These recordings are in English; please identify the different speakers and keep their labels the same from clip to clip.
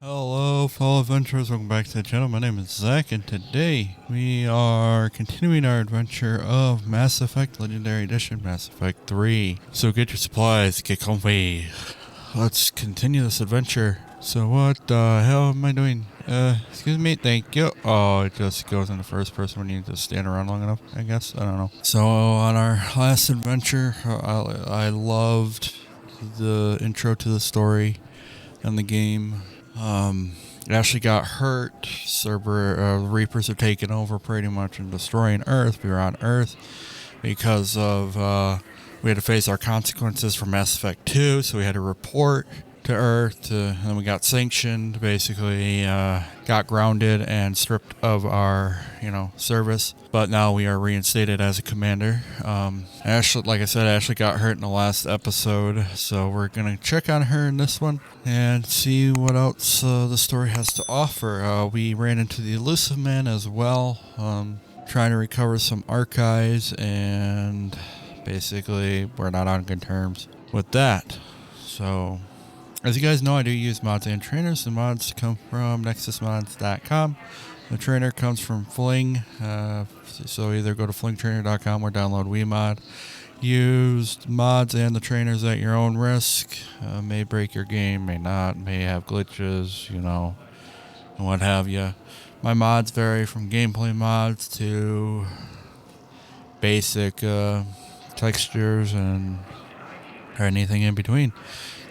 Speaker 1: Hello, fellow adventurers. Welcome back to the channel. My name is Zach, and today we are continuing our adventure of Mass Effect Legendary Edition, Mass Effect 3. So get your supplies, get comfy. Let's continue this adventure. So what the hell am I doing? Excuse me, thank you. Oh, it just goes in the first person when you just stand around long enough, I guess. I don't know. So on our last adventure, I loved the intro to the story and the game. Ashley got hurt. The Reapers are taking over pretty much and destroying Earth. We were on Earth because of we had to face our consequences from Mass Effect 2, so we had to report to Earth, and we got sanctioned, basically got grounded and stripped of our, service. But now we are reinstated as a commander. Ashley, like I said, Ashley got hurt in the last episode, so we're gonna check on her in this one and see what else the story has to offer. We ran into the Elusive Man as well, trying to recover some archives, and basically we're not on good terms with that. So, as you guys know, I do use mods and trainers. The mods come from nexusmods.com. The trainer comes from Fling. So either go to flingtrainer.com or download WeMod. Use mods and the trainers at your own risk. May break your game, may not, may have glitches, and what have you. My mods vary from gameplay mods to basic textures and anything in between.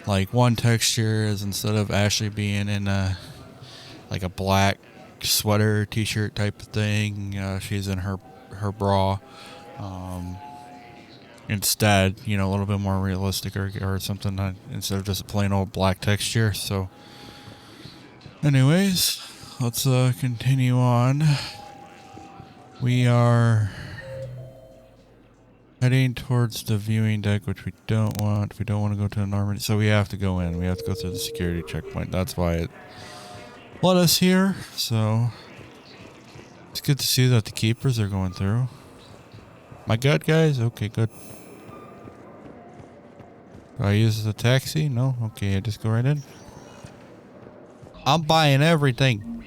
Speaker 1: Like one texture is, instead of Ashley being in a black sweater t-shirt type of thing, she's in her bra. Instead, a little bit more realistic or something, instead of just a plain old black texture. So anyways, let's continue on. We are heading towards the viewing deck, which we don't want. We don't want to go to the Normandy, so we have to go in. We have to go through the security checkpoint. That's why it let us here. So it's good to see that the keepers are going through. My good, guys? Okay, good. Do I use the taxi? No? Okay, I just go right in. I'm buying everything.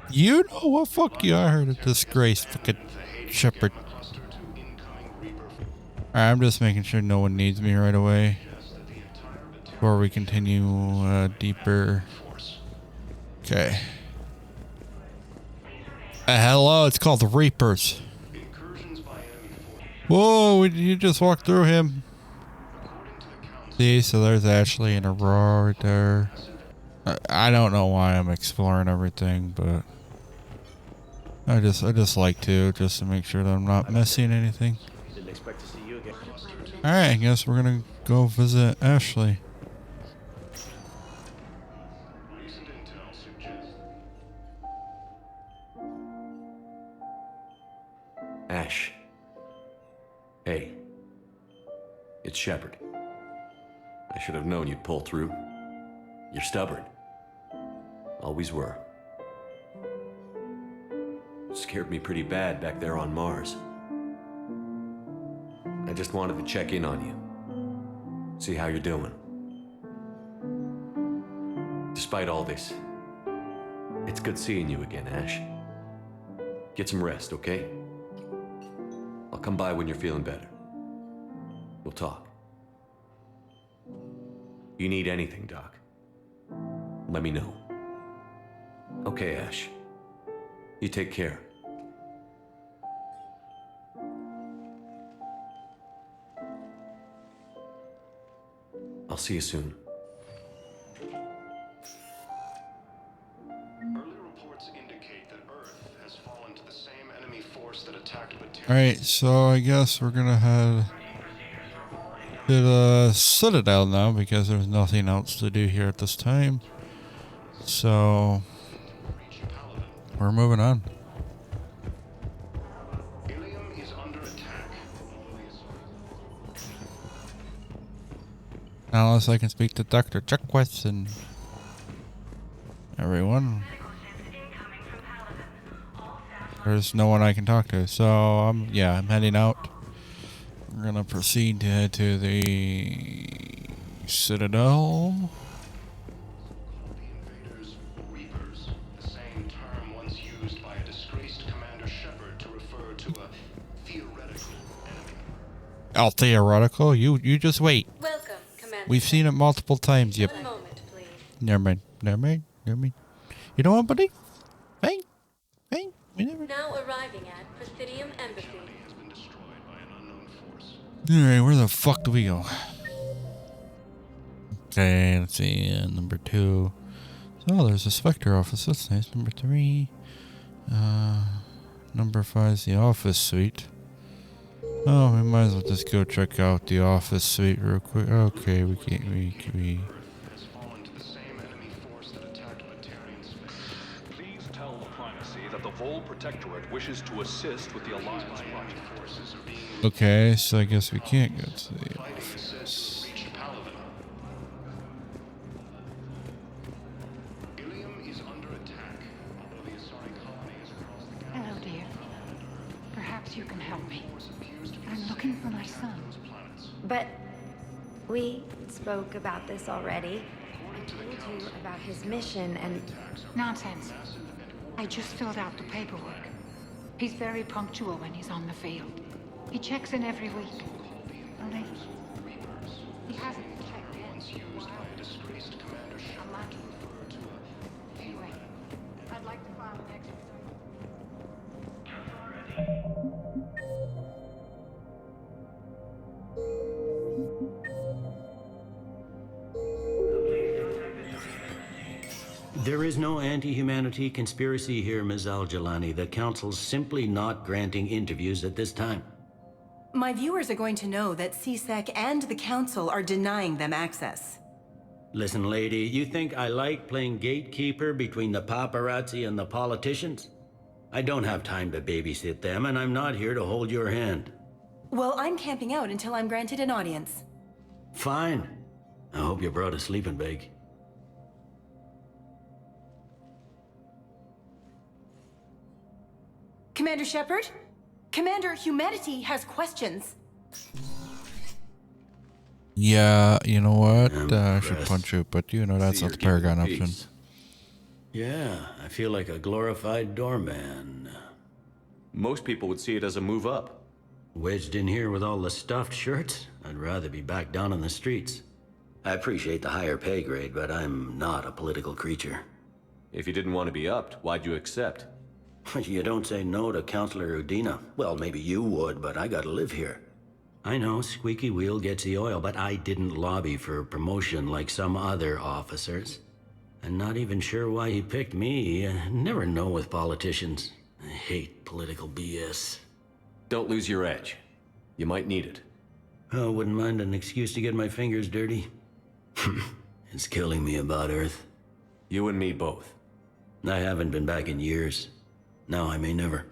Speaker 1: You know what? Fuck you. I heard a disgrace. Fucking Shepard. Alright, I'm just making sure no one needs me right away before we continue deeper. Okay. Hello, it's called the Reapers. Whoa, you just walked through him. See, so there's Ashley and Aurora right there. I don't know why I'm exploring everything, but I just like to, just to make sure that I'm not missing anything. Alright, I guess we're gonna go visit Ashley.
Speaker 2: Ash. Hey. It's Shepard. I should have known you'd pull through. You're stubborn. Always were. Scared me pretty bad back there on Mars. I just wanted to check in on you. See how you're doing. Despite all this, it's good seeing you again, Ash. Get some rest, okay? I'll come by when you're feeling better. We'll talk. You need anything, Doc, let me know. Okay, Ash. You take care. I'll see you soon.
Speaker 3: Early reports indicate that Earth has fallen to the same enemy force that attacked Material.
Speaker 1: Alright, so I guess we're gonna head to the Citadel now because there's nothing else to do here at this time. So we're moving on.
Speaker 3: Ilium is under attack.
Speaker 1: Now, unless I can speak to Dr. Chuckwest and everyone. There's no one I can talk to. So I'm heading out. We're gonna proceed to head to the Citadel. Oh, theoretical? You just wait.
Speaker 4: Welcome, Commander.
Speaker 1: We've seen it multiple times. Yep.
Speaker 4: 1 moment, please.
Speaker 1: Never mind. Never mind. Never mind. You know what, buddy? Hey. Hey. We never.
Speaker 4: Now arriving at Presidium Embassy.
Speaker 3: Has been destroyed by an unknown force.
Speaker 1: Alright, where the fuck do we go? Okay, let's see. Number 2. Oh, there's a Spectre office. That's nice. Number 3. Number 5 is the office suite. Oh, we might as well just go check out the office suite real quick. Okay, we can't. We.
Speaker 3: Has fallen to the same enemy force that attacked Batarian space.
Speaker 5: Please tell the primacy that the Vol Protectorate wishes to assist with the Alliance project.
Speaker 3: Forces are being
Speaker 1: Okay, so I guess we can't go to the
Speaker 3: fighting
Speaker 1: office.
Speaker 3: reached Paladin. Ilium is under attack, although the Asari colony is across the galaxy.
Speaker 6: Hello, dear. Perhaps you can help me. I'm looking for my son.
Speaker 7: But we spoke about this already. I told you about his mission and...
Speaker 6: Nonsense. I just filled out the paperwork. He's very punctual when he's on the field. He checks in every week. Only he hasn't checked in.
Speaker 3: Once used by a disgraced Commander Shepard.
Speaker 6: I'm lucky. Anyway, I'd like to file an extra.
Speaker 8: There is no anti-humanity conspiracy here, Ms. Al-Jalani. The Council's simply not granting interviews at this time.
Speaker 9: My viewers are going to know that CSEC and the Council are denying them access.
Speaker 8: Listen, lady, you think I like playing gatekeeper between the paparazzi and the politicians? I don't have time to babysit them, and I'm not here to hold your hand.
Speaker 9: Well, I'm camping out until I'm granted an audience.
Speaker 8: Fine. I hope you brought a sleeping bag.
Speaker 9: Commander Shepard? Commander, humanity has questions.
Speaker 1: Yeah, you know what? I should
Speaker 8: impressed.
Speaker 1: punch you, but you know that's
Speaker 2: See,
Speaker 1: not the
Speaker 2: you're giving
Speaker 1: Paragon
Speaker 2: peace.
Speaker 1: option.
Speaker 8: Yeah, I feel like a glorified doorman.
Speaker 2: Most people would see it as a move up.
Speaker 8: Wedged in here with all the stuffed shirts? I'd rather be back down in the streets. I appreciate the higher pay grade, but I'm not a political creature.
Speaker 2: If you didn't want to be upped, why'd you accept?
Speaker 8: You don't say no to Counselor Udina. Well, maybe you would, but I gotta live here. I know, squeaky wheel gets the oil, but I didn't lobby for promotion like some other officers. I'm not even sure why he picked me. I never know with politicians. I hate political BS.
Speaker 2: Don't lose your edge. You might need it.
Speaker 8: Oh, wouldn't mind an excuse to get my fingers dirty. It's killing me about Earth.
Speaker 2: You and me both.
Speaker 8: I haven't been back in years. Now I may never.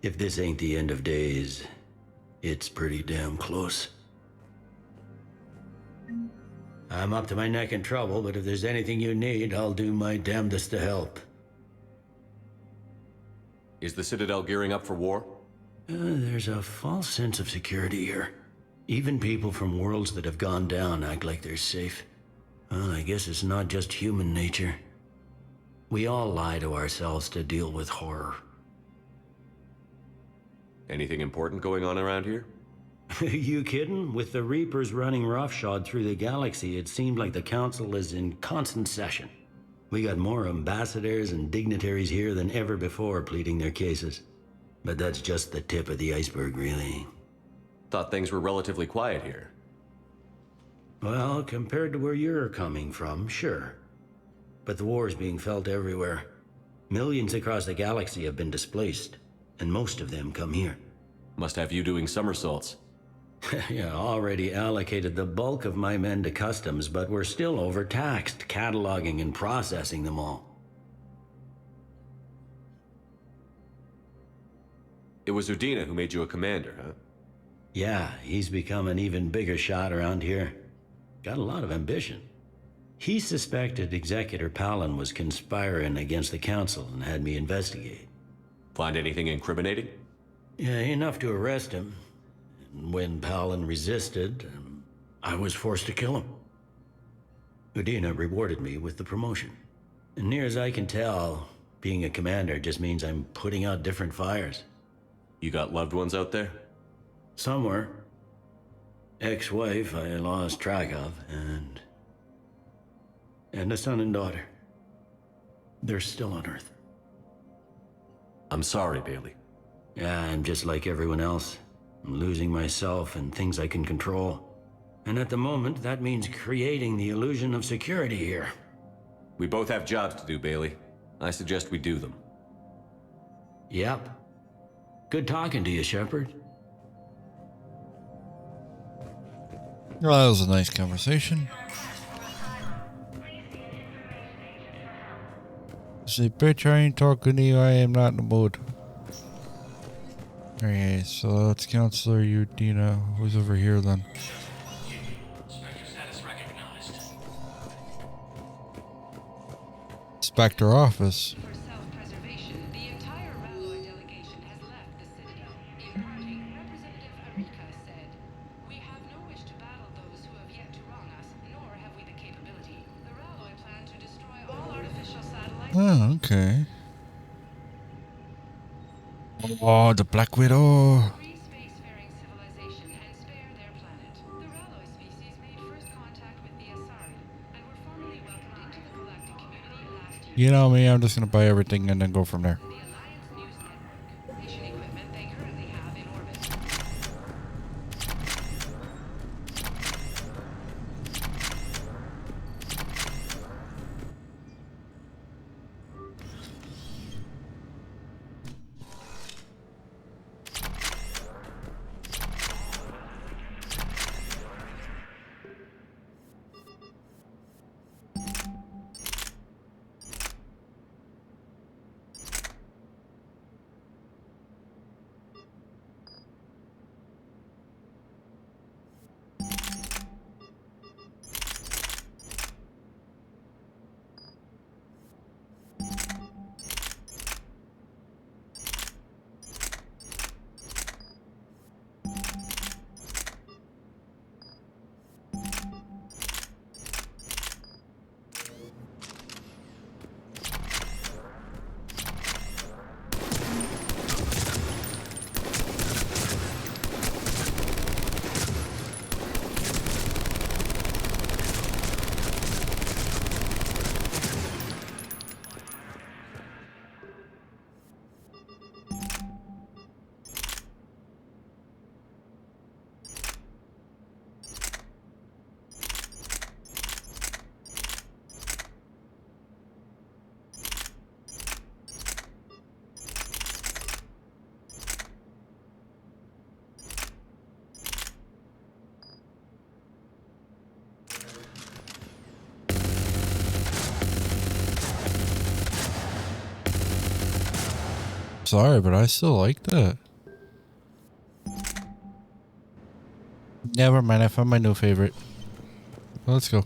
Speaker 8: If this ain't the end of days, it's pretty damn close. I'm up to my neck in trouble, but if there's anything you need, I'll do my damnedest to help.
Speaker 2: Is the Citadel gearing up for war?
Speaker 8: There's a false sense of security here. Even people from worlds that have gone down act like they're safe. Well, I guess it's not just human nature. We all lie to ourselves to deal with horror.
Speaker 2: Anything important going on around here?
Speaker 8: You kidding? With the Reapers running roughshod through the galaxy, it seemed like the Council is in constant session. We got more ambassadors and dignitaries here than ever before pleading their cases. But that's just the tip of the iceberg, really.
Speaker 2: Thought things were relatively quiet here.
Speaker 8: Well, compared to where you're coming from, sure. But the war is being felt everywhere. Millions across the galaxy have been displaced, and most of them come here.
Speaker 2: Must have you doing somersaults.
Speaker 8: Yeah, already allocated the bulk of my men to customs, but we're still overtaxed, cataloging and processing them all.
Speaker 2: It was Udina who made you a commander, huh?
Speaker 8: Yeah, he's become an even bigger shot around here. Got a lot of ambition. He suspected Executor Palin was conspiring against the Council and had me investigate.
Speaker 2: Find anything incriminating?
Speaker 8: Yeah, enough to arrest him. And when Palin resisted, I was forced to kill him. Udina rewarded me with the promotion. And near as I can tell, being a commander just means I'm putting out different fires.
Speaker 2: You got loved ones out there?
Speaker 8: Somewhere. ex-wife I lost track of, and a son and daughter. They're still on Earth.
Speaker 2: I'm sorry, Bailey.
Speaker 8: Yeah, I'm just like everyone else. I'm losing myself and things I can control. And at the moment, that means creating the illusion of security here.
Speaker 2: We both have jobs to do, Bailey. I suggest we do them.
Speaker 8: Yep. Good talking to you, Shepard.
Speaker 1: Well, that was a nice conversation. Say, bitch, I ain't talking to you. I am not in the mood. Okay, so that's Counselor Udina. Who's over here then? Spectre office.
Speaker 6: For self-preservation, the entire Ralloy delegation has left the Citadel. In parting, Representative Arika said, "We have no wish to battle those who have yet to wrong us, nor have we the capability. The Ralloy plan to destroy all artificial satellites."
Speaker 1: Oh, okay. Oh, the Black Widow.
Speaker 6: Free spacefaring civilization and spare their planet. The Ralloy species made first contact with the Asari and were formally welcomed into the galactic community last year.
Speaker 1: You know me, I'm just gonna buy everything and then go from there.
Speaker 6: The Alliance News Network. Mission equipment they currently have in orbit.
Speaker 1: Sorry, but I still like that. Never mind, I found my new favorite. Let's go.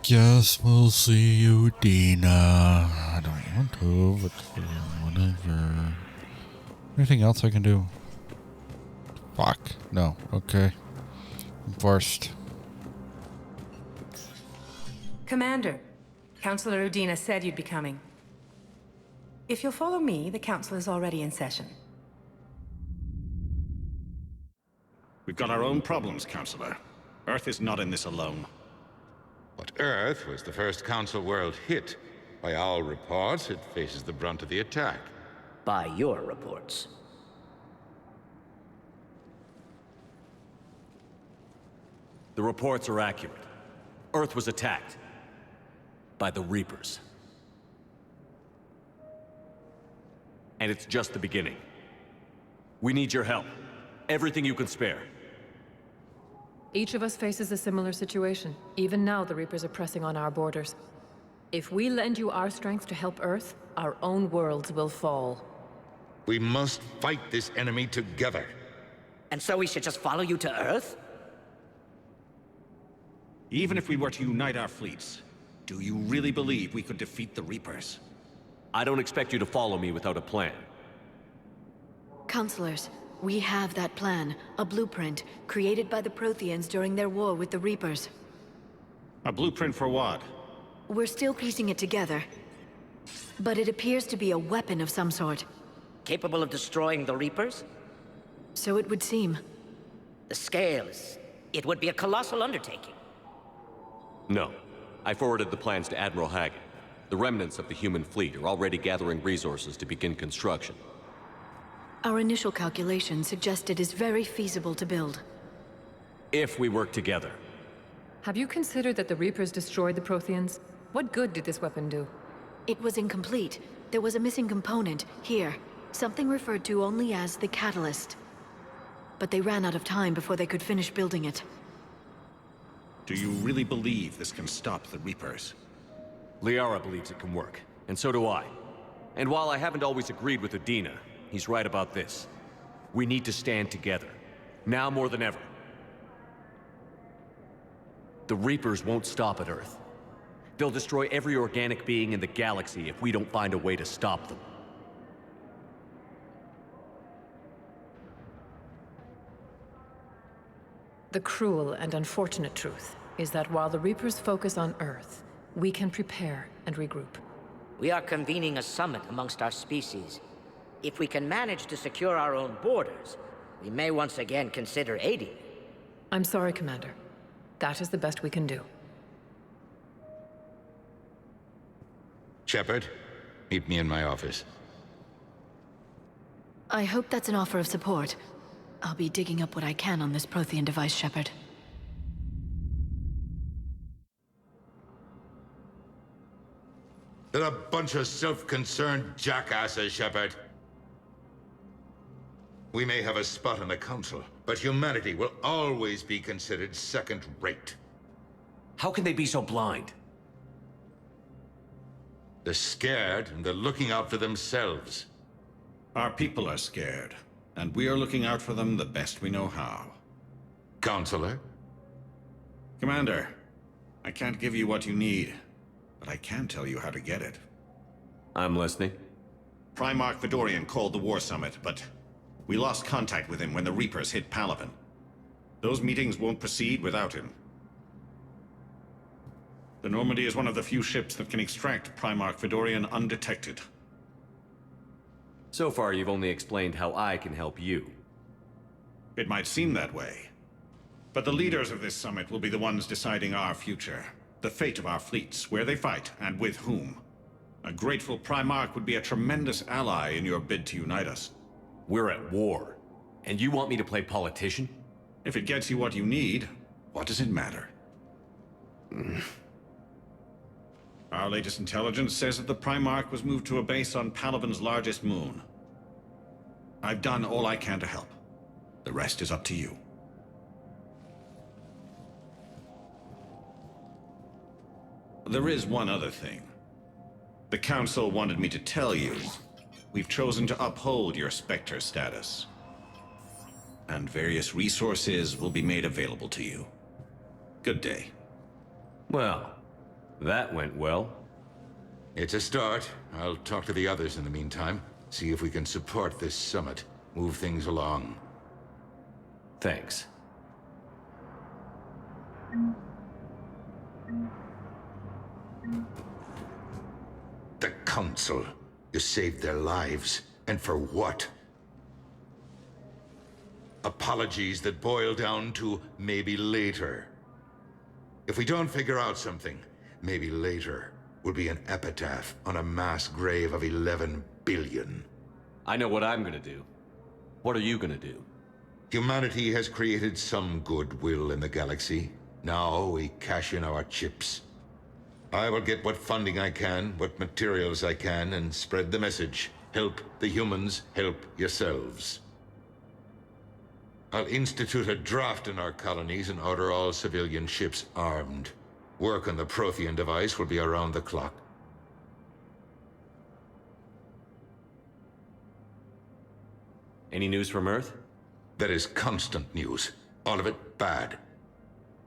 Speaker 1: Guess we'll see you, Dina. I don't want to, but whatever. Anything else I can do? Fuck. No. Okay. I'm forced.
Speaker 9: Commander, Counselor Udina said you'd be coming. If you'll follow me, the council is already in session.
Speaker 10: We've got our own problems, Counselor. Earth is not in this alone.
Speaker 11: But Earth was the first Council world hit. By our reports, it faces the brunt of the attack.
Speaker 12: By your reports.
Speaker 2: The reports are accurate. Earth was attacked by the Reapers. And it's just the beginning. We need your help. Everything you can spare.
Speaker 13: Each of us faces a similar situation. Even now, the Reapers are pressing on our borders. If we lend you our strength to help Earth, our own worlds will fall.
Speaker 11: We must fight this enemy together.
Speaker 12: And so we should just follow you to Earth?
Speaker 10: Even if we were to unite our fleets, do you really believe we could defeat the Reapers?
Speaker 2: I don't expect you to follow me without a plan.
Speaker 14: Counselors, we have that plan. A blueprint, created by the Protheans during their war with the Reapers.
Speaker 10: A blueprint for what?
Speaker 14: We're still piecing it together. But it appears to be a weapon of some sort.
Speaker 12: Capable of destroying the Reapers?
Speaker 14: So it would seem.
Speaker 12: The scales. It would be a colossal undertaking.
Speaker 2: No. I forwarded the plans to Admiral Hagen. The remnants of the human fleet are already gathering resources to begin construction.
Speaker 14: Our initial calculations suggest it is very feasible to build.
Speaker 2: If we work together.
Speaker 13: Have you considered that the Reapers destroyed the Protheans? What good did this weapon do?
Speaker 14: It was incomplete. There was a missing component, here. Something referred to only as the catalyst. But they ran out of time before they could finish building it.
Speaker 10: Do you really believe this can stop the Reapers?
Speaker 2: Liara believes it can work, and so do I. And while I haven't always agreed with Udina, he's right about this. We need to stand together. Now more than ever. The Reapers won't stop at Earth. They'll destroy every organic being in the galaxy if we don't find a way to stop them.
Speaker 13: The cruel and unfortunate truth is that while the Reapers focus on Earth, we can prepare and regroup.
Speaker 12: We are convening a summit amongst our species. If we can manage to secure our own borders, we may once again consider aiding.
Speaker 13: I'm sorry, Commander. That is the best we can do.
Speaker 11: Shepard, meet me in my office.
Speaker 14: I hope that's an offer of support. I'll be digging up what I can on this Prothean device, Shepard.
Speaker 11: They're a bunch of self-concerned jackasses, Shepard. We may have a spot on the Council, but humanity will always be considered second-rate.
Speaker 2: How can they be so blind?
Speaker 11: They're scared, and they're looking out for themselves.
Speaker 10: Our people are scared, and we are looking out for them the best we know how.
Speaker 11: Counselor?
Speaker 10: Commander, I can't give you what you need, but I can tell you how to get it.
Speaker 2: I'm listening.
Speaker 10: Primarch Fedorian called the War Summit, but we lost contact with him when the Reapers hit Palaven. Those meetings won't proceed without him. The Normandy is one of the few ships that can extract Primarch Fedorian undetected.
Speaker 2: So far, you've only explained how I can help you.
Speaker 10: It might seem that way. But the leaders of this summit will be the ones deciding our future. The fate of our fleets, where they fight, and with whom. A grateful Primarch would be a tremendous ally in your bid to unite us.
Speaker 2: We're at war. And you want me to play politician?
Speaker 10: If it gets you what you need, what does it matter? Our latest intelligence says that the Primarch was moved to a base on Palaven's largest moon. I've done all I can to help. The rest is up to you. There is one other thing. The Council wanted me to tell you. We've chosen to uphold your Spectre status. And various resources will be made available to you. Good day.
Speaker 2: Well, that went well.
Speaker 11: It's a start. I'll talk to the others in the meantime. See if we can support this summit. Move things along.
Speaker 2: Thanks.
Speaker 11: The Council. You saved their lives. And for what? Apologies that boil down to maybe later. If we don't figure out something, maybe later will be an epitaph on a mass grave of 11 billion.
Speaker 2: I know what I'm gonna do. What are you gonna do?
Speaker 11: Humanity has created some goodwill in the galaxy. Now we cash in our chips. I will get what funding I can, what materials I can, and spread the message. Help the humans, help yourselves. I'll institute a draft in our colonies and order all civilian ships armed. Work on the Prothean device will be around the clock.
Speaker 2: Any news from Earth?
Speaker 11: There is constant news. All of it bad.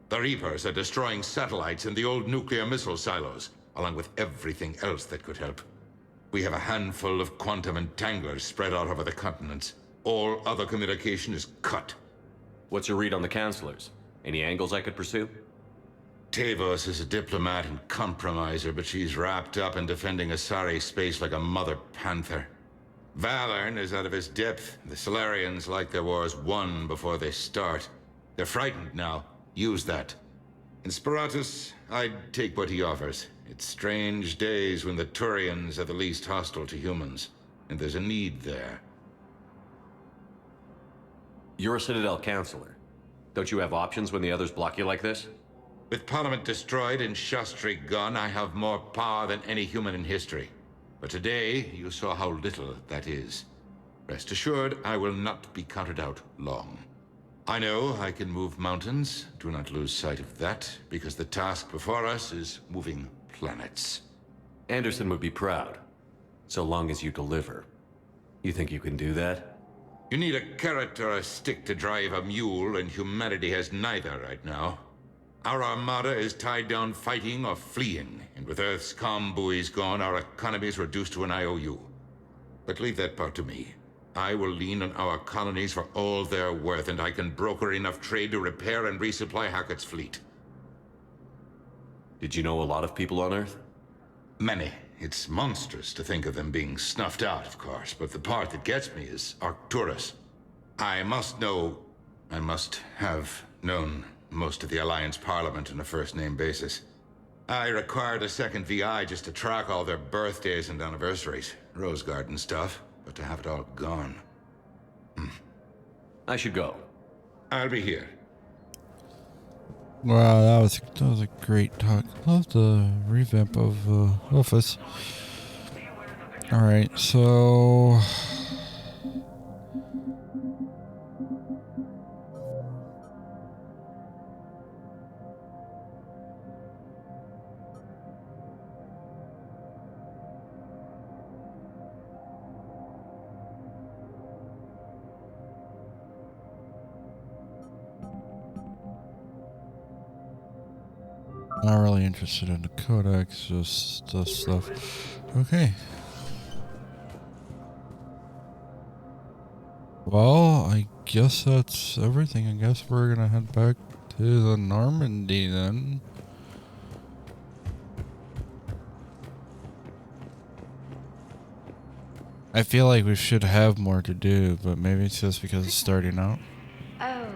Speaker 11: The Reapers are destroying satellites and the old nuclear missile silos, along with everything else that could help. We have a handful of quantum entanglers spread out over the continents. All other communication is cut.
Speaker 2: What's your read on the counselors? Any angles I could pursue?
Speaker 11: Tavos is a diplomat and compromiser, but she's wrapped up in defending Asari space like a mother panther. Valorn is out of his depth. The Solarians like their wars won before they start. They're frightened now. Use that. In Sparatus, I'd take what he offers. It's strange days when the Turians are the least hostile to humans, and there's a need there.
Speaker 2: You're a Citadel counselor. Don't you have options when the others block you like this?
Speaker 11: With Parliament destroyed and Shastri gone, I have more power than any human in history. But today, you saw how little that is. Rest assured, I will not be counted out long. I know I can move mountains. Do not lose sight of that, because the task before us is moving planets.
Speaker 2: Anderson would be proud, so long as you deliver. You think you can do that?
Speaker 11: You need a carrot or a stick to drive a mule, and humanity has neither right now. Our armada is tied down fighting or fleeing, and with Earth's comm buoys gone, our economy is reduced to an IOU. But leave that part to me. I will lean on our colonies for all they're worth, and I can broker enough trade to repair and resupply Hackett's fleet.
Speaker 2: Did you know a lot of people on Earth?
Speaker 11: Many. It's monstrous to think of them being snuffed out, of course, but the part that gets me is Arcturus. I must have known most of the Alliance Parliament on a first-name basis. I required a second VI just to track all their birthdays and anniversaries. Rose Garden stuff, but to have it all gone.
Speaker 2: I should go.
Speaker 11: I'll be here.
Speaker 1: Wow, that was a great talk. Love the revamp of Office. Alright, so... Not really interested in the codex, just the stuff. Okay. Well, I guess that's everything. I guess we're gonna head back to the Normandy then. I feel like we should have more to do, but maybe it's just because it's starting out.
Speaker 7: Oh.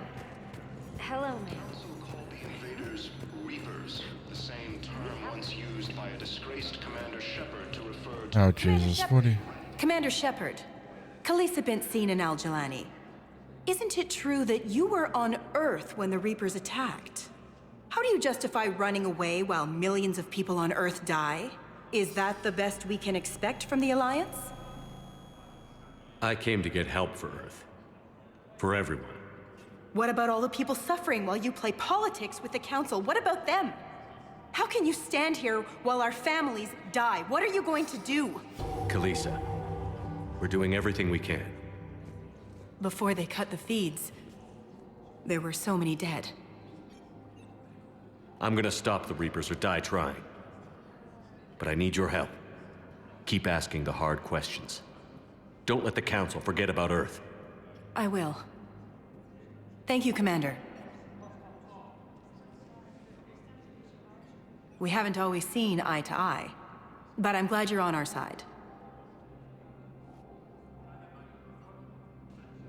Speaker 7: Hello, ma'am.
Speaker 1: Oh, Jesus, what do you...
Speaker 9: Commander Shepard, Khaleesa bint Seen and Al-Jalani. Isn't it true that you were on Earth when the Reapers attacked? How do you justify running away while millions of people on Earth die? Is that the best we can expect from the Alliance?
Speaker 2: I came to get help for Earth. For everyone.
Speaker 9: What about all the people suffering while you play politics with the Council? What about them? How can you stand here while our families die? What are you going to do?
Speaker 2: Khaleesa, we're doing everything we can.
Speaker 9: Before they cut the feeds, there were so many dead.
Speaker 2: I'm gonna stop the Reapers or die trying. But I need your help. Keep asking the hard questions. Don't let the Council forget about Earth.
Speaker 9: I will. Thank you, Commander. We haven't always seen eye to eye, but I'm glad you're on our side.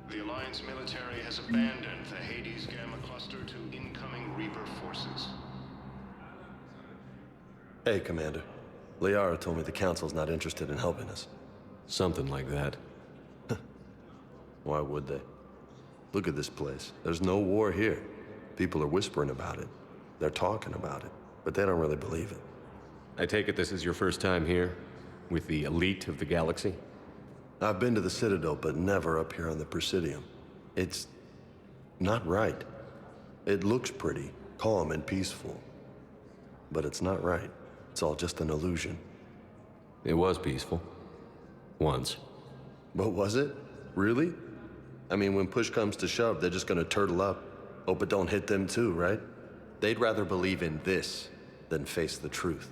Speaker 3: The Alliance military has abandoned the Hades Gamma Cluster to incoming Reaper forces.
Speaker 15: Hey, Commander. Liara told me the Council's not interested in helping us.
Speaker 2: Something like that.
Speaker 15: Why would they? Look at this place. There's no war here. People are whispering about it. They're talking about it, but they don't really believe it.
Speaker 2: I take it this is your first time here? With the elite of the galaxy?
Speaker 15: I've been to the Citadel, but never up here on the Presidium. It's not right. It looks pretty, calm and peaceful. But it's not right. It's all just an illusion.
Speaker 2: It was peaceful. Once.
Speaker 15: But was it? Really? I mean, when push comes to shove, they're just gonna turtle up. Hope it don't hit them too, right? They'd rather believe in this than face the truth.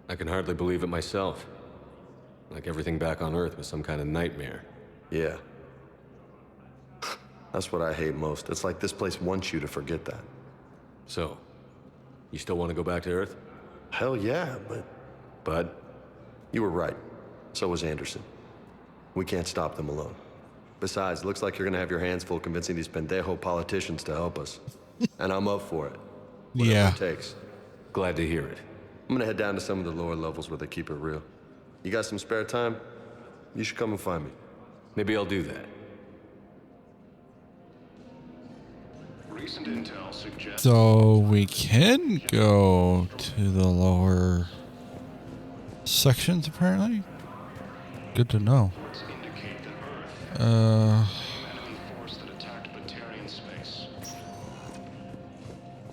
Speaker 2: I can hardly believe it myself. Like everything back on Earth was some kind of nightmare.
Speaker 15: Yeah. That's what I hate most. It's like this place wants you to forget that.
Speaker 2: So, You still want to go back to Earth?
Speaker 15: Hell yeah, but you were right. So was Anderson. We can't stop them alone. Besides, it looks like you're gonna have your hands full convincing these pendejo politicians to help us. And I'm up for it. Whatever it takes.
Speaker 2: Glad to hear it.
Speaker 15: I'm gonna head down to some of the lower levels where they keep it real. You got some spare time? You should come and find me.
Speaker 2: Maybe I'll do that.
Speaker 3: Recent intel suggests
Speaker 1: So we can go to the lower sections, apparently. Good to know.
Speaker 3: indicate that Earth an enemy force that attacked Batarian space.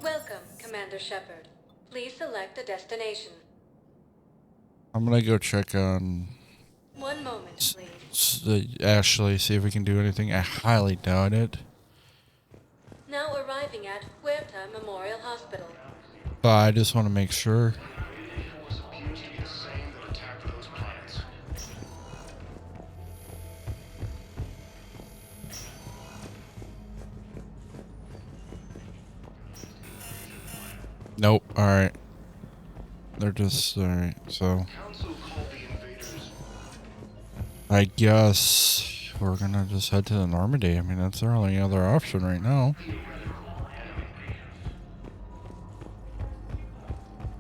Speaker 4: Welcome, Commander Shepard. Please select a destination.
Speaker 1: I'm gonna go check on
Speaker 4: 1 moment, please.
Speaker 1: Ashley, see if we can do anything. I highly doubt it.
Speaker 4: Now arriving at Huerta Memorial Hospital.
Speaker 1: But I just want to make sure.
Speaker 3: Force appears to be the same that attacked those planets.
Speaker 1: Nope. Alright. They're just... Alright, so... I guess we're gonna just head to the Normandy. I mean, that's our only other option right now.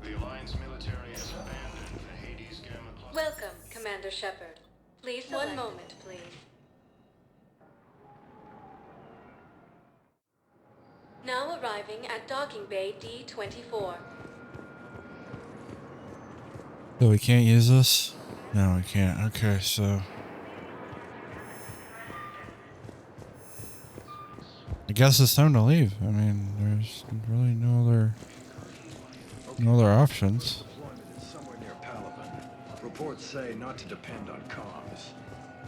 Speaker 3: The Alliance military has abandoned the Hades Gamma cluster.
Speaker 4: Welcome, Commander Shepard. Please select. 1 moment, please. Now arriving at docking bay D-24.
Speaker 1: So we can't use this? No, we can't. Okay, so... I guess it's time to leave. I mean, there's really no other options.
Speaker 16: Deployment is somewhere near Palaven. Reports say not to depend on comms.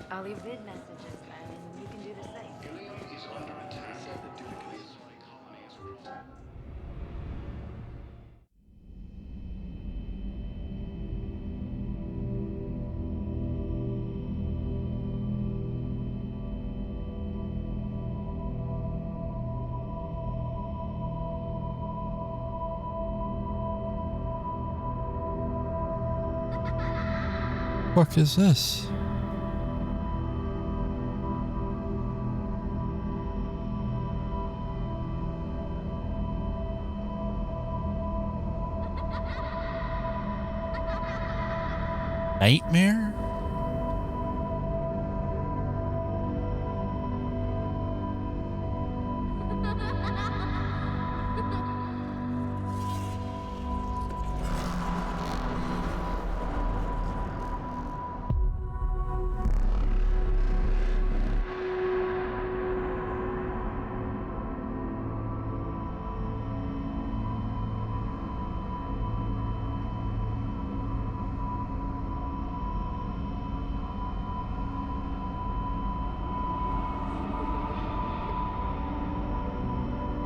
Speaker 7: I'll leave vid messages, and you can do the same.
Speaker 3: Ilium is under attack. The colony is
Speaker 1: What is this? Nightmare?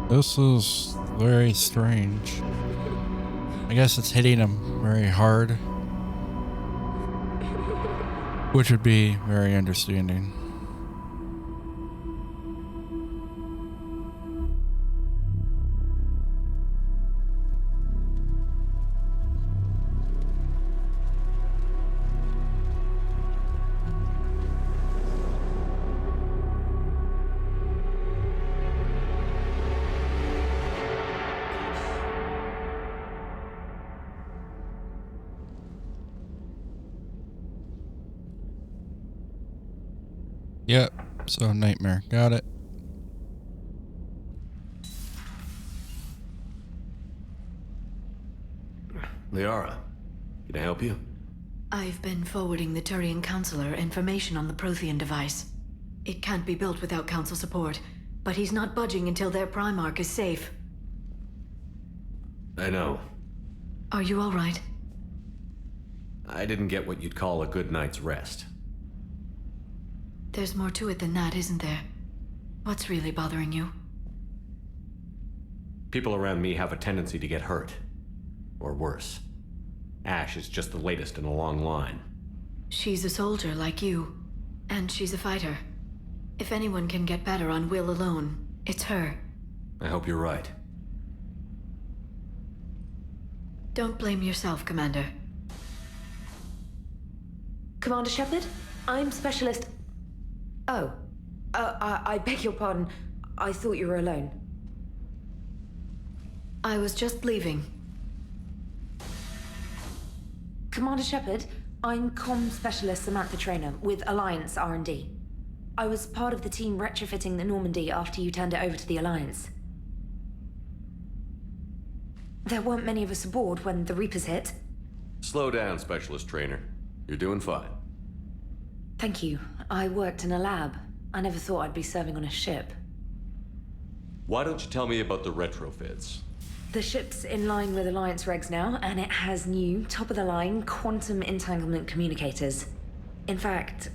Speaker 1: This is very strange. I guess it's hitting him very hard, which would be very understanding. Yep, so nightmare. Got it.
Speaker 2: Liara, can I help you?
Speaker 14: I've been forwarding the Turian Counselor information on the Prothean device. It can't be built without Council support, but he's not budging until their Primarch is safe.
Speaker 2: I know.
Speaker 14: Are you all right?
Speaker 2: I didn't get what you'd call a good night's rest.
Speaker 14: There's more to it than that, isn't there? What's really bothering you?
Speaker 2: People around me have a tendency to get hurt. Or worse. Ash is just the latest in a long line.
Speaker 14: She's a soldier like you, and she's a fighter. If anyone can get better on will alone, it's her.
Speaker 2: I hope you're right.
Speaker 14: Don't blame yourself, Commander.
Speaker 17: Commander Shepard? I'm Specialist... Oh. I beg your pardon. I thought you were alone.
Speaker 14: I was just leaving.
Speaker 17: Commander Shepard, I'm Comm Specialist Samantha Traynor with Alliance R&D. I was part of the team retrofitting the Normandy after you turned it over to the Alliance. There weren't many of us aboard when the Reapers hit.
Speaker 2: Slow down, Specialist Trainer. You're doing fine.
Speaker 17: Thank you. I worked in a lab. I never thought I'd be serving on a ship.
Speaker 2: Why don't you tell me about the retrofits?
Speaker 17: The ship's in line with Alliance regs now, and it has new, top-of-the-line quantum entanglement communicators. In fact,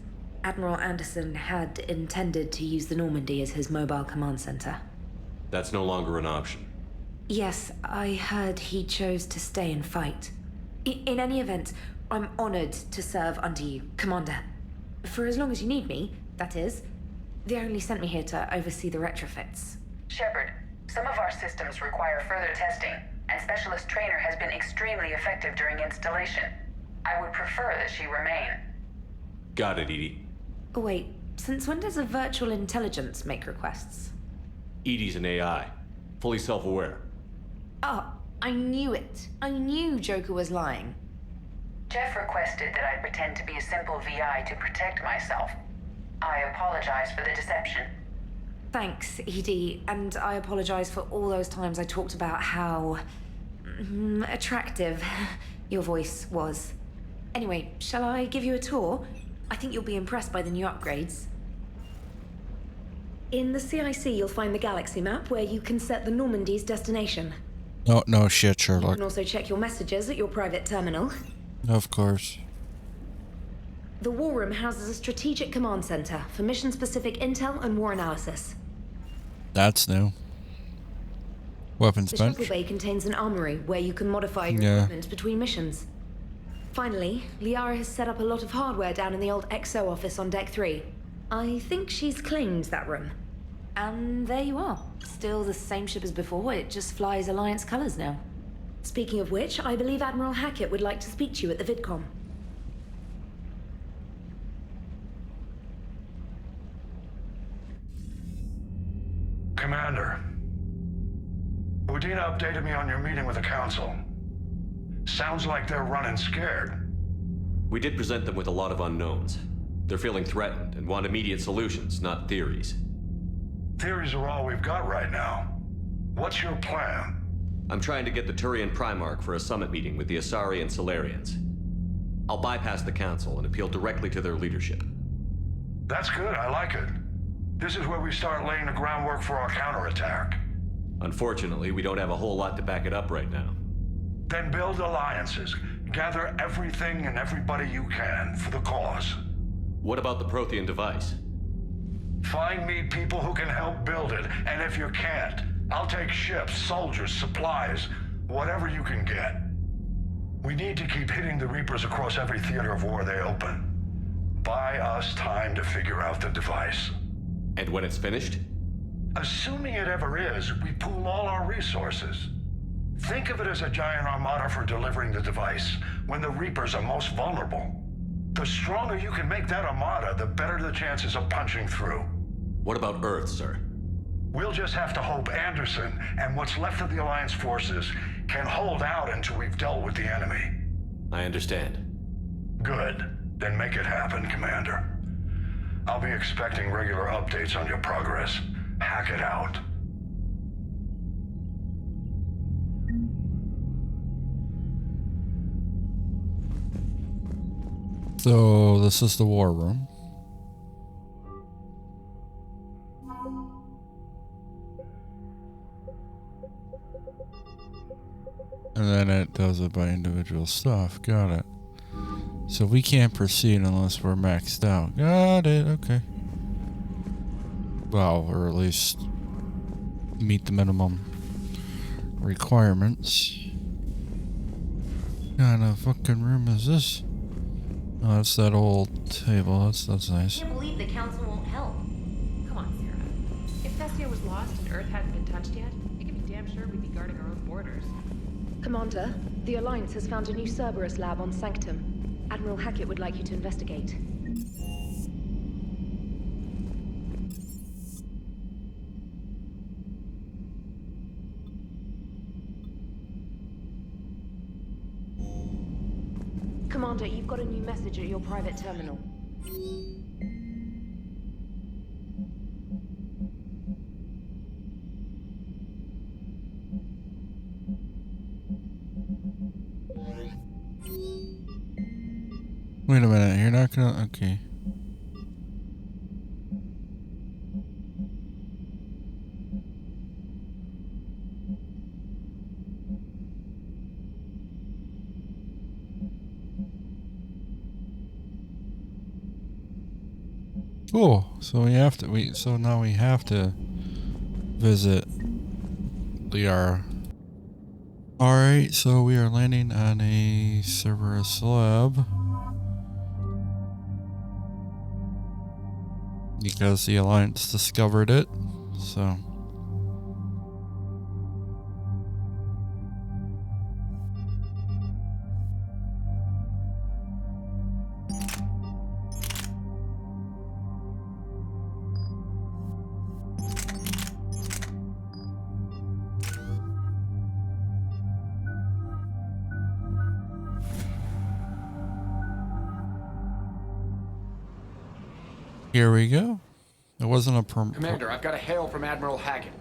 Speaker 17: Admiral Anderson had intended to use the Normandy as his mobile command center.
Speaker 2: That's no longer an option.
Speaker 17: Yes, I heard he chose to stay and fight. In any event, I'm honored to serve under you, Commander. For as long as you need me, that is. They only sent me here to oversee the retrofits.
Speaker 18: Shepard, some of our systems require further testing, and Specialist Trainer has been extremely effective during installation. I would prefer that she remain.
Speaker 2: Got it, Edie.
Speaker 17: Oh, wait, since when does a virtual intelligence make requests?
Speaker 2: Edie's an AI, fully self-aware.
Speaker 17: Oh, I knew it. I knew Joker was lying.
Speaker 18: Jeff requested that I pretend to be a simple VI to protect myself. I apologize for the deception.
Speaker 17: Thanks, Edie, and I apologize for all those times I talked about how... attractive your voice was. Anyway, shall I give you a tour? I think you'll be impressed by the new upgrades. In the CIC, you'll find the galaxy map where you can set the Normandy's destination.
Speaker 1: Oh, no shit,
Speaker 17: You
Speaker 1: Sherlock.
Speaker 17: can also check your messages at your private terminal.
Speaker 1: Of course.
Speaker 17: The War Room houses a strategic command center for mission-specific intel and war analysis.
Speaker 1: That's new. Weapons
Speaker 17: The
Speaker 1: bench.
Speaker 17: shuttle bay contains an armory where you can modify your equipment between missions. Finally, Liara has set up a lot of hardware down in the old XO office on Deck 3. I think she's claimed that room. And there you are. Still the same ship as before, it just flies Alliance colors now. Speaking of which, I believe Admiral Hackett would like to speak to you at the VidCom.
Speaker 3: Commander, Udina updated me on your meeting with the Council. Sounds like they're running scared.
Speaker 2: We did present them with a lot of unknowns. They're feeling threatened and want immediate solutions, not theories.
Speaker 3: Theories are all we've got right now. What's your plan?
Speaker 2: I'm trying to get the Turian Primarch for a summit meeting with the Asari and Solarians. I'll bypass the Council and appeal directly to their leadership.
Speaker 3: That's good, I like it. This is where we start laying the groundwork for our counterattack.
Speaker 2: Unfortunately, we don't have a whole lot to back it up right now.
Speaker 3: Then build alliances. Gather everything and everybody you can for the cause.
Speaker 2: What about the Prothean device?
Speaker 3: Find me people who can help build it, and if you can't, I'll take ships, soldiers, supplies, whatever you can get. We need to keep hitting the Reapers across every theater of war they open. Buy us time to figure out the device.
Speaker 2: And when it's finished?
Speaker 3: Assuming it ever is, we pool all our resources. Think of it as a giant armada for delivering the device, when the Reapers are most vulnerable. The stronger you can make that armada, the better the chances of punching through.
Speaker 2: What about Earth, sir?
Speaker 3: We'll just have to hope Anderson and what's left of the Alliance forces can hold out until we've dealt with the enemy.
Speaker 2: I understand.
Speaker 3: Good. Then make it happen, Commander. I'll be expecting regular updates on your progress. Hack it out.
Speaker 1: So, this is the War Room. And then it does it by individual stuff. Got it. So we can't proceed unless we're maxed out. Got it. Okay. Well, or at least meet the minimum requirements. What kind of fucking room is this? Oh, that's that old table. That's nice.
Speaker 17: I can't believe the Council won't help.
Speaker 13: Come on, Sarah. If Thessia was lost and Earth hadn't been touched yet, you can be damn sure we'd be guarding our own borders.
Speaker 17: Commander, The Alliance has found a new Cerberus lab on Sanctum. Admiral Hackett would like you to investigate. Commander, you've got a new message at your private terminal.
Speaker 1: Wait a minute, you're not gonna... Okay. Cool. So we have to... So now we have to visit Liara. Alright, so we are landing on a Cerberus lab. Because the Alliance discovered it, so... Here we go. It wasn't a
Speaker 19: Commander, I've got a hail from Admiral Hackett.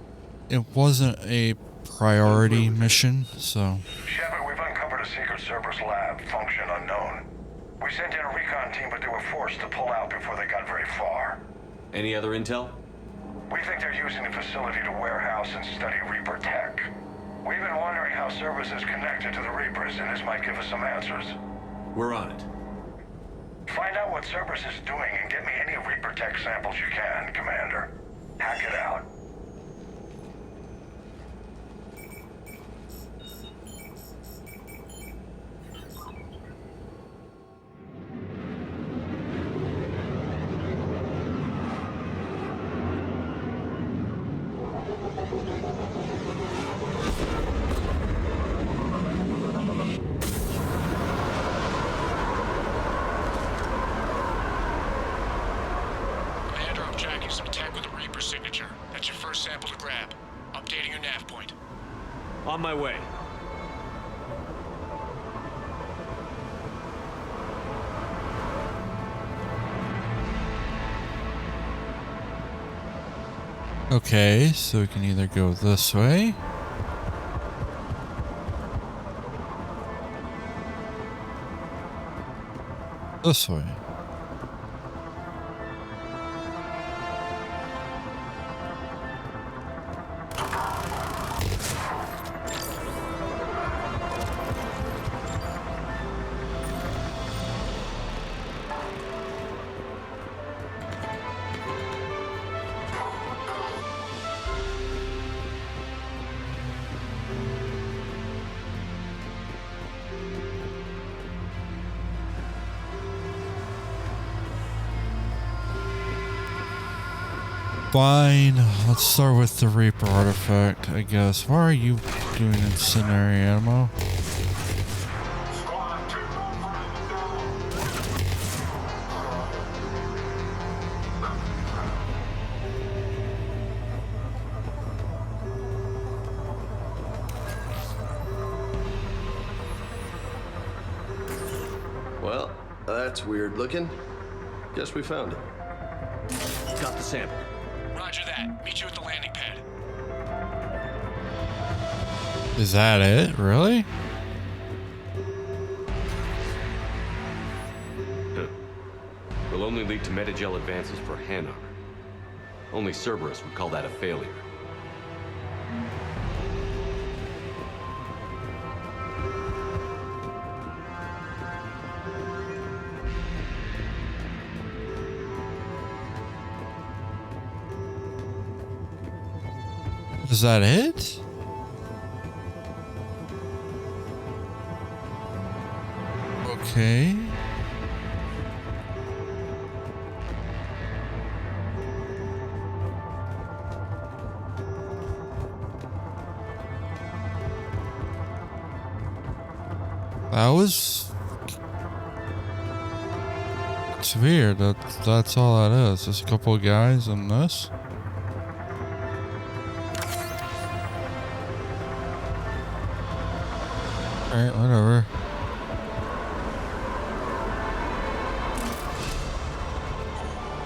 Speaker 1: It wasn't a priority mission, so...
Speaker 3: Shepard, we've uncovered a secret Cerberus lab, function unknown. We sent in a recon team, but they were forced to pull out before they got very far.
Speaker 2: Any other intel?
Speaker 3: We think they're using the facility to warehouse and study Reaper tech. We've been wondering how Cerberus is connected to the Reapers, and this might give us some answers.
Speaker 2: We're on it.
Speaker 3: Find out what Cerberus is doing and get me any Reaper tech samples you can, Commander. Hack it out.
Speaker 2: On my way.
Speaker 1: Okay, so we can either go this way. This way. Fine, let's start with the Reaper artifact, I guess. Why are you doing incendiary ammo?
Speaker 15: Well, that's weird looking. Guess we found it.
Speaker 2: Got the sample.
Speaker 19: Roger that. Meet you at the landing pad.
Speaker 1: Is that it? Really?
Speaker 2: Will only lead to metagel advances for hand armor. Only Cerberus would call that a failure.
Speaker 1: Is that it? Okay. That was... It's weird. That's all that is. Just a couple of guys and this. Alright, whatever.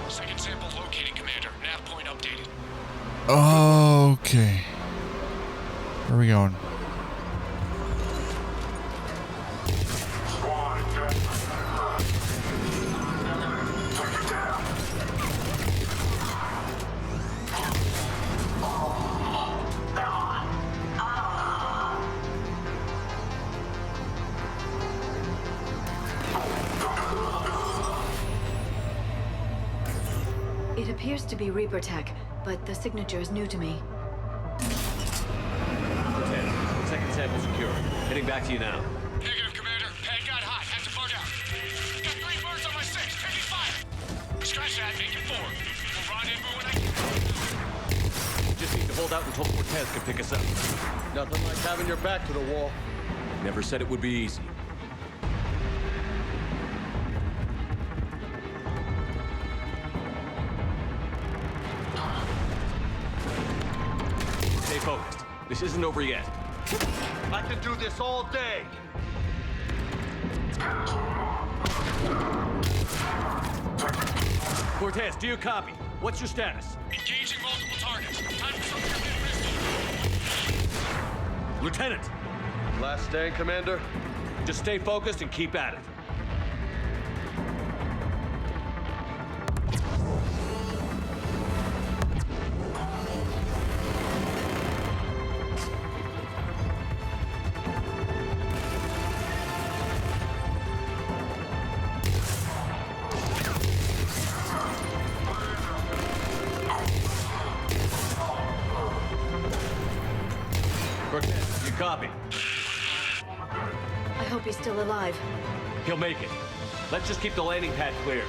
Speaker 19: Second sample located, Commander. Nav point updated.
Speaker 1: Okay. Where are we going?
Speaker 14: It appears to be Reaper tech, but the signature is new to me.
Speaker 2: Second sample secure. Heading back to you now.
Speaker 19: Negative, Commander. Pad got hot. Have to bug out. Got 3 birds on my 6. Taking fire. Scratch that. Make it 4. We'll rendezvous when I get.
Speaker 2: Just need to hold out until Cortez can pick us up.
Speaker 15: Nothing like having your back to the wall.
Speaker 2: Never said it would be easy. Stay focused. This isn't over yet.
Speaker 15: I can do this all day.
Speaker 2: Cortez, do you copy? What's your status?
Speaker 19: Engaging multiple targets. Time for some missile.
Speaker 2: Lieutenant!
Speaker 15: Last stand, Commander?
Speaker 2: Just stay focused and keep at it. Cortez, you copy?
Speaker 14: I hope he's still alive.
Speaker 2: He'll make it. Let's just keep the landing pad clear.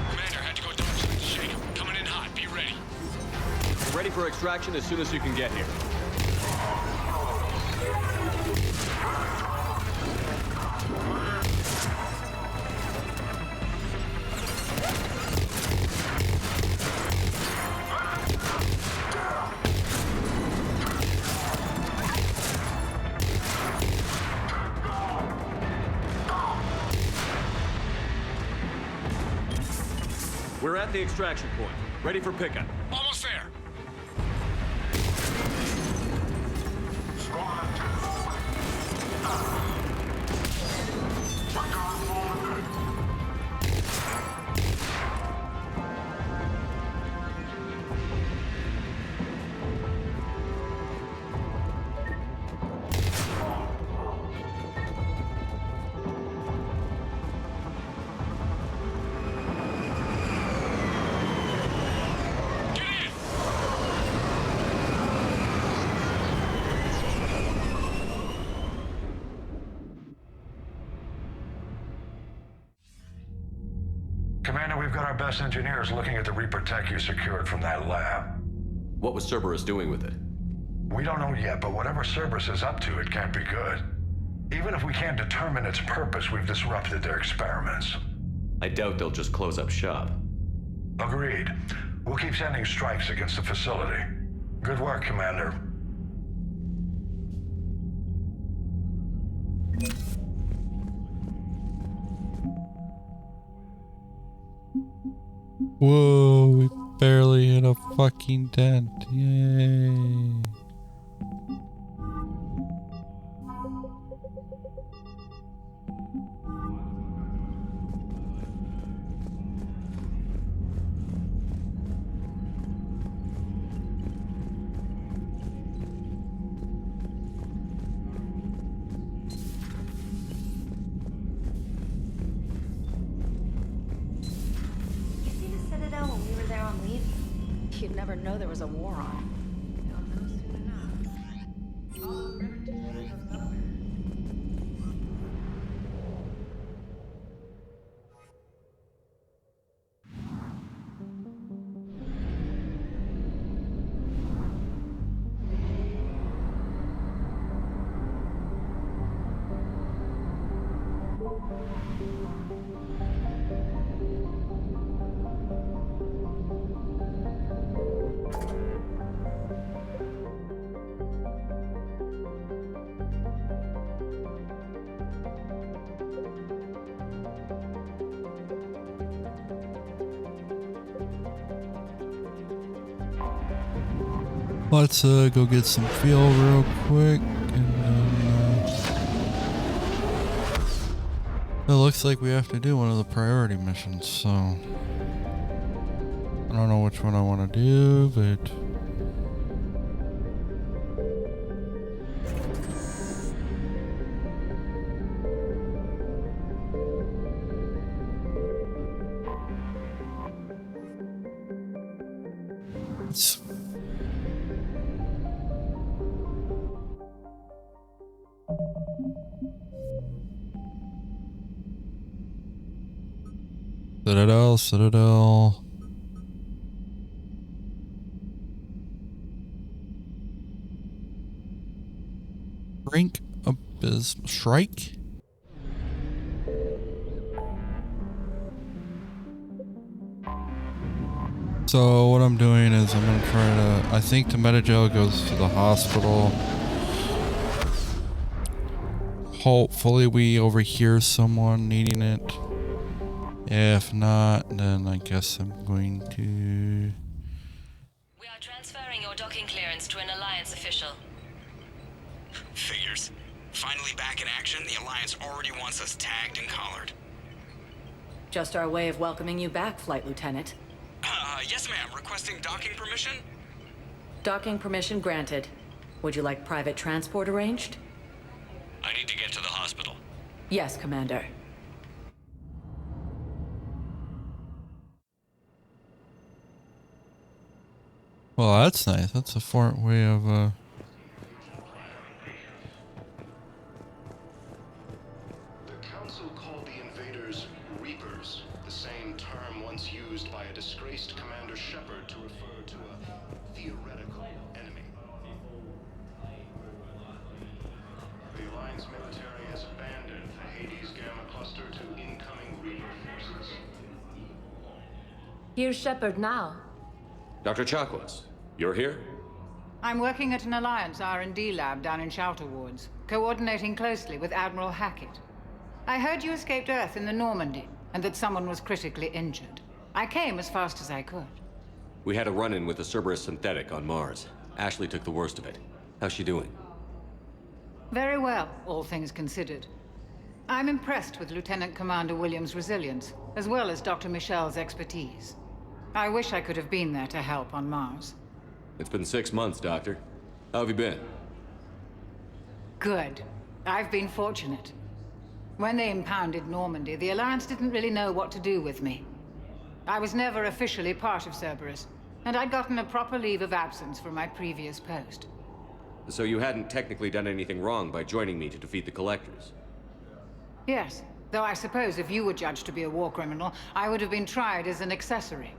Speaker 19: Commander, had to go dark side to shake him. Coming in hot. Be ready.
Speaker 2: Ready for extraction as soon as you can get here. We're at the extraction point. Ready for pickup.
Speaker 19: Almost there.
Speaker 3: Commander, we've got our best engineers looking at the Reaper tech you secured from that lab.
Speaker 2: What was Cerberus doing with it?
Speaker 3: We don't know yet, but whatever Cerberus is up to, it can't be good. Even if we can't determine its purpose, we've disrupted their experiments.
Speaker 2: I doubt they'll just close up shop.
Speaker 3: Agreed. We'll keep sending strikes against the facility. Good work, Commander.
Speaker 1: Whoa, we barely hit a fucking dent. Yay.
Speaker 17: You'd never know there was a war on. You'll know soon enough.
Speaker 1: Let's go get some fuel real quick, and then it looks like we have to do one of the priority missions, so I don't know which one I want to do, but Citadel. Brink Abysm Shrike. So what I'm doing is I'm gonna try to, I think the metagel goes to the hospital. Hopefully we overhear someone needing it. If not, then I guess I'm going to...
Speaker 20: We are transferring your docking clearance to an Alliance official.
Speaker 21: Figures. Finally back in action, the Alliance already wants us tagged and collared.
Speaker 14: Just our way of welcoming you back, Flight Lieutenant.
Speaker 21: Yes ma'am, requesting docking permission?
Speaker 14: Docking permission granted. Would you like private transport arranged?
Speaker 21: I need to get to the hospital.
Speaker 14: Yes, Commander.
Speaker 1: Well, that's nice. That's a foreign way of,
Speaker 22: The Council called the invaders Reapers, the same term once used by a disgraced Commander Shepard to refer to a theoretical enemy. The Alliance military has abandoned the Hades Gamma cluster to incoming Reaper forces.
Speaker 13: Here's Shepard now.
Speaker 2: Dr. Chakwas, you're here?
Speaker 6: I'm working at an Alliance R&D lab down in Shelter Wards, coordinating closely with Admiral Hackett. I heard you escaped Earth in the Normandy, and that someone was critically injured. I came as fast as I could.
Speaker 2: We had a run-in with the Cerberus synthetic on Mars. Ashley took the worst of it. How's she doing?
Speaker 6: Very well, all things considered. I'm impressed with Lieutenant Commander Williams' resilience, as well as Dr. Michel's expertise. I wish I could have been there to help on Mars.
Speaker 2: It's been 6 months, Doctor. How have you been?
Speaker 6: Good. I've been fortunate. When they impounded Normandy, the Alliance didn't really know what to do with me. I was never officially part of Cerberus, and I'd gotten a proper leave of absence from my previous post.
Speaker 2: So you hadn't technically done anything wrong by joining me to defeat the Collectors?
Speaker 6: Yes, though I suppose if you were judged to be a war criminal, I would have been tried as an accessory.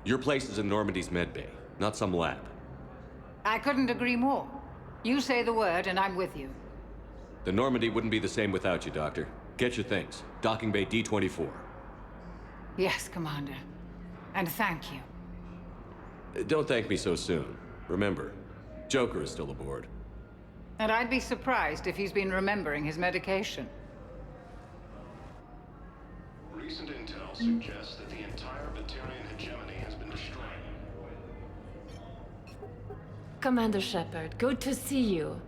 Speaker 2: Your place is in Normandy's medbay, not some lab.
Speaker 6: I couldn't agree more. You say the word, and I'm with you.
Speaker 2: The Normandy wouldn't be the same without you, Doctor. Get your things. Docking Bay D-24.
Speaker 6: Yes, Commander. And thank you.
Speaker 2: Don't thank me so soon. Remember, Joker is still aboard.
Speaker 6: And I'd be surprised if he's been remembering his medication.
Speaker 22: Recent intel suggests that the entire Batarian hegemony has been destroyed.
Speaker 13: Commander Shepard, good to see you.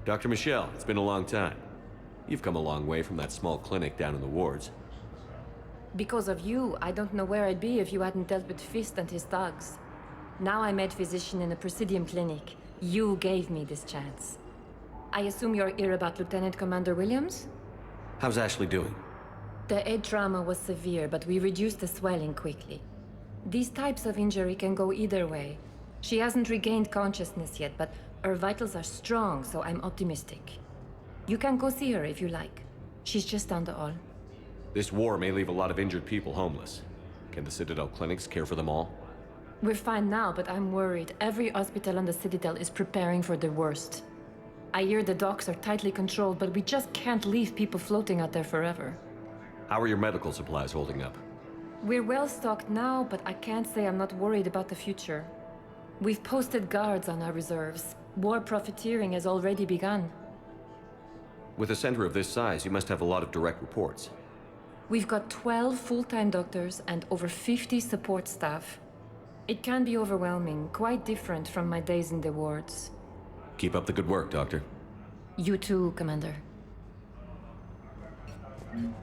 Speaker 2: Dr. Michelle, it's been a long time. You've come a long way from that small clinic down in the wards.
Speaker 13: Because of you, I don't know where I'd be if you hadn't dealt with Fist and his thugs. Now I'm head physician in a Presidium clinic. You gave me this chance. I assume you're here about Lieutenant Commander Williams?
Speaker 2: How's Ashley doing?
Speaker 13: The head trauma was severe, but we reduced the swelling quickly. These types of injury can go either way. She hasn't regained consciousness yet, but her vitals are strong, so I'm optimistic. You can go see her if you like. She's just down the hall.
Speaker 2: This war may leave a lot of injured people homeless. Can the Citadel clinics care for them all?
Speaker 13: We're fine now, but I'm worried. Every hospital on the Citadel is preparing for the worst. I hear the docks are tightly controlled, but we just can't leave people floating out there forever.
Speaker 2: How are your medical supplies holding up?
Speaker 13: We're well stocked now, but I can't say I'm not worried about the future. We've posted guards on our reserves. War profiteering has already begun.
Speaker 2: With a center of this size, you must have a lot of direct reports.
Speaker 13: We've got 12 full-time doctors and over 50 support staff. It can be overwhelming, quite different from my days in the wards.
Speaker 2: Keep up the good work, Doctor.
Speaker 13: You too, Commander.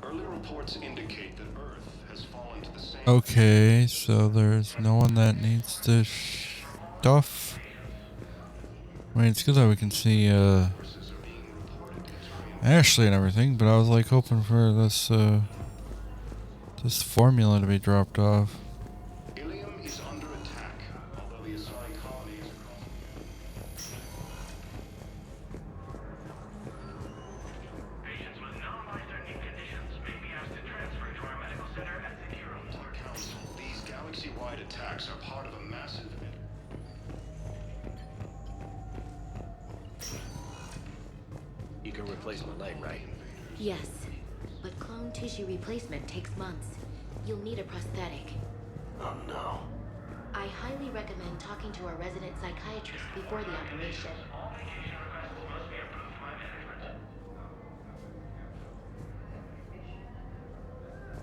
Speaker 22: Early reports indicate that Earth has fallen to the same...
Speaker 1: Okay, so there's no one that needs this stuff. I mean, it's good that we can see Ashley and everything, but I was like hoping for this this formula to be dropped off.
Speaker 22: Ilium is under attack, although the assigned colonies...
Speaker 3: Patients with non-life-threatening conditions may be asked to transfer to our medical center at the Hero Port.
Speaker 22: Council, these galaxy-wide attacks are part of a massive...
Speaker 5: You can replace my leg, right?
Speaker 17: Yes, but clone tissue replacement takes months. You'll need a prosthetic.
Speaker 5: Oh no.
Speaker 17: I highly recommend talking to our resident psychiatrist before the operation.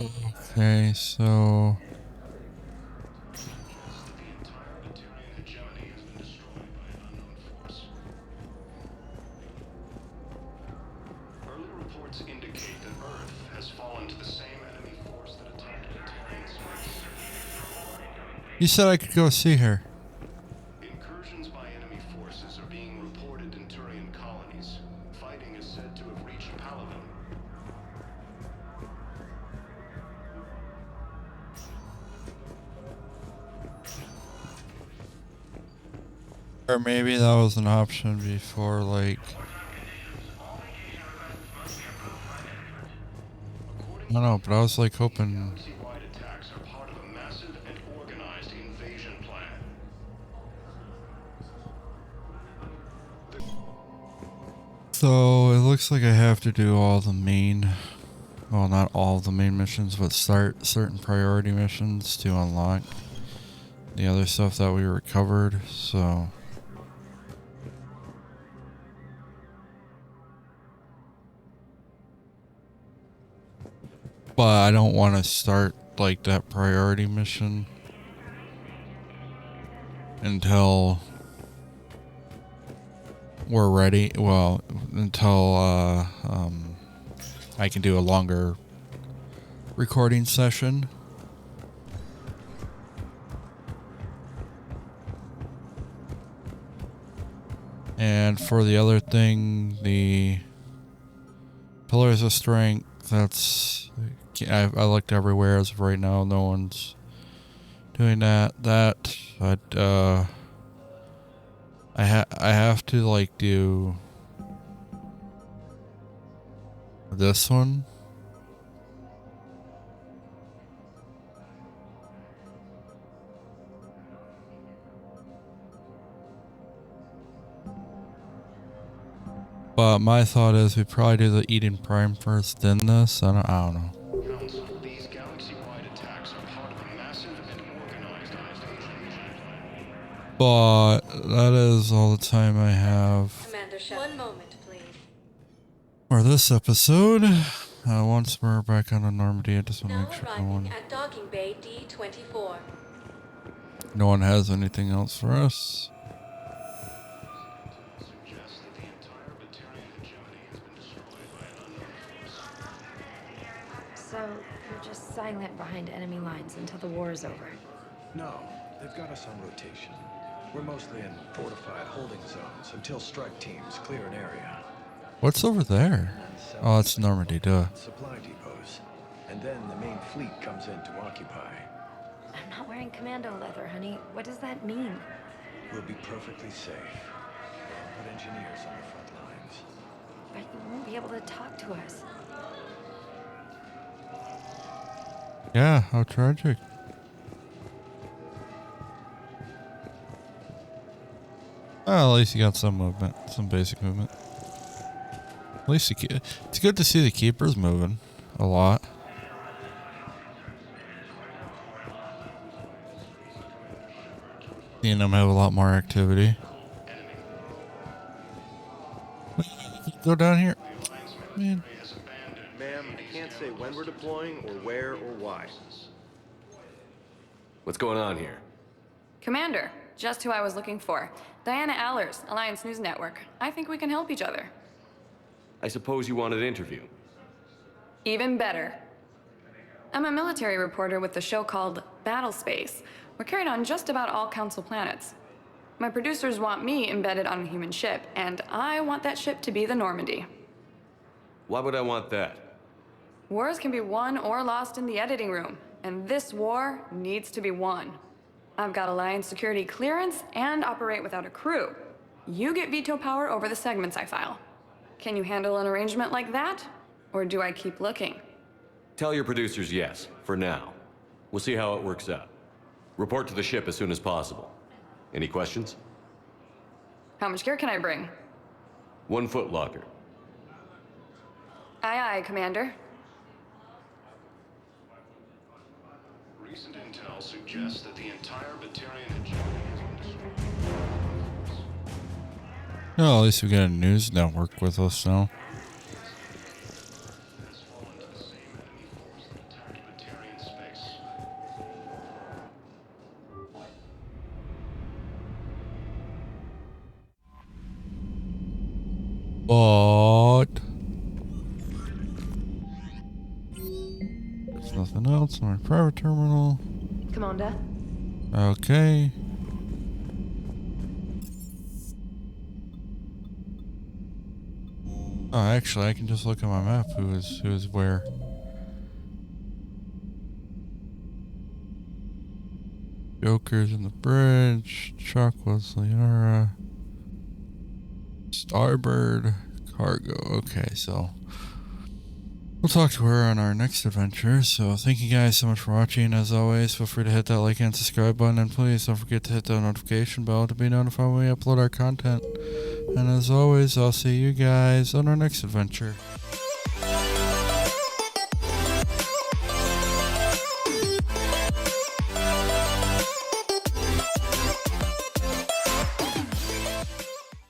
Speaker 1: Okay, so
Speaker 22: Early reports indicate that Earth has fallen to the same enemy force that attacked the Turian space.
Speaker 1: you said I could go see her.
Speaker 22: Incursions by enemy forces are being reported in Turian colonies. Fighting is said to have reached Palaven.
Speaker 1: Or maybe that was an option before, like... I don't know, but I was like hoping...
Speaker 22: Galaxy-wide attacks are part of a massive and organized invasion plan.
Speaker 1: So it looks like I have to do all the main... Well, not all the main missions, but start certain priority missions to unlock the other stuff that we recovered, so... But I don't want to start, like, that priority mission until we're ready. Well, until I can do a longer recording session. And for the other thing, the Pillars of Strength, that's... I looked everywhere as of right now. No one's doing that. But I have to like do this one. But my thought is we probably do the Eden Prime first, then this. I don't know.
Speaker 22: Council, these galaxy-wide attacks are part of a massive and organized invasion.
Speaker 1: But that is all the time I have
Speaker 4: Commander Shepard. 1 moment, please.
Speaker 1: for this episode. Once we're back on the Normandy, I just want to
Speaker 4: Now
Speaker 1: make sure
Speaker 4: arriving at docking bay D24.
Speaker 1: no one has anything else for us.
Speaker 7: So, you're just silent behind enemy lines until the war is over?
Speaker 16: No, they've got us on rotation. We're mostly in fortified holding zones until strike teams clear an area.
Speaker 1: What's over there? Oh, it's Normandy, duh.
Speaker 16: Supply depots. And then the main fleet comes in to occupy.
Speaker 7: I'm not wearing commando leather, honey. What does that mean?
Speaker 16: We'll be perfectly safe. We'll put engineers on the front lines.
Speaker 7: But you won't be able to talk to us.
Speaker 1: Yeah, how tragic. Well, at least you got some movement, some basic movement. At least it's good to see the keepers moving a lot. Seeing them have a lot more activity. Go down here. Man.
Speaker 8: Ma'am, I can't say when we're deploying or where or why.
Speaker 2: What's going on here?
Speaker 10: Commander, just who I was looking for. Diana Allers, Alliance News Network. I think we can help each other.
Speaker 2: I suppose you want an interview?
Speaker 10: Even better. I'm a military reporter with the show called Battle Space. We're carried on just about all Council planets. My producers want me embedded on a human ship, and I want that ship to be the Normandy.
Speaker 2: Why would I want that?
Speaker 10: Wars can be won or lost in the editing room, and this war needs to be won. I've got Alliance security clearance and operate without a crew. You get veto power over the segments I file. Can you handle an arrangement like that? Or do I keep looking?
Speaker 2: Tell your producers yes, for now. We'll see how it works out. Report to the ship as soon as possible. Any questions?
Speaker 10: How much gear can I bring?
Speaker 2: 1 foot locker.
Speaker 10: Aye, aye, Commander.
Speaker 22: Recent intel suggests that the entire Batarian hegemony has been destroyed.
Speaker 1: Well, at least we got a news network with us now. But there's nothing else on my private terminal.
Speaker 17: Commander?
Speaker 1: Okay. Oh, actually, I can just look at my map who is where. Joker's in the bridge. Chuck was Liara. Starbird. Cargo. Okay, so we'll talk to her on our next adventure. So thank you guys so much for watching. As always, feel free to hit that like and subscribe button. And please don't forget to hit the notification bell to be notified when we upload our content. And as always, I'll see you guys on our next adventure.